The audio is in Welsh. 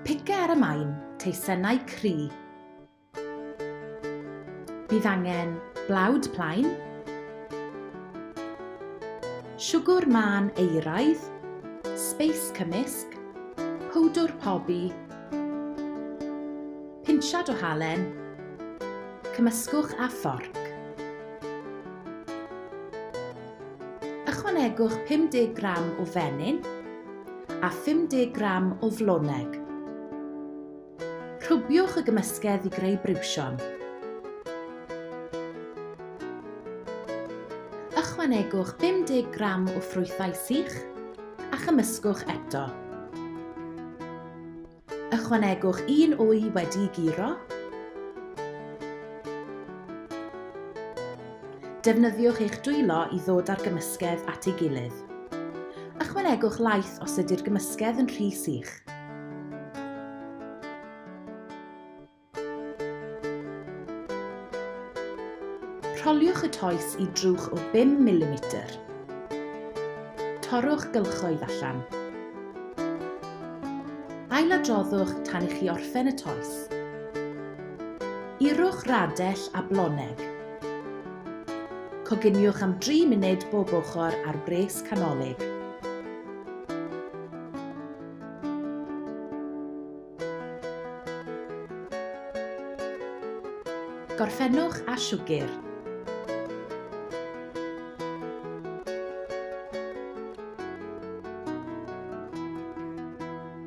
Pice ar y Maen, Teisennau Cri. Bydd angen blawd plaen, siwgr Maen euraidd, sbeis cymysg, powdwr pobi, pinsiad o halen, cymysgwch a fforc. Ychwanegwch 50 gram o fenyn a 50 gram o floneg. Rhwbiwch y gymysgedd i greu briwsion. Ychwanegwch 50 gram o ffrwythau sych a chymysgwch eto. Ychwanegwch 1 wy wedi'i guro. Defnyddiwch eich dwylo i ddod â'r gymysgedd at ei gilydd. Ychwanegwch laeth os ydy'r gymysgedd yn rhy sych. Rholiwch y toes i drwch o 5 mm. Torrwch gylchoedd allan. Ailadroddwch tan i chi orffen y toes. Urwch radell a bloneg. Coginiwch am 3 munud bob ochr ar wres canolig. Gorffennwch â siwgr.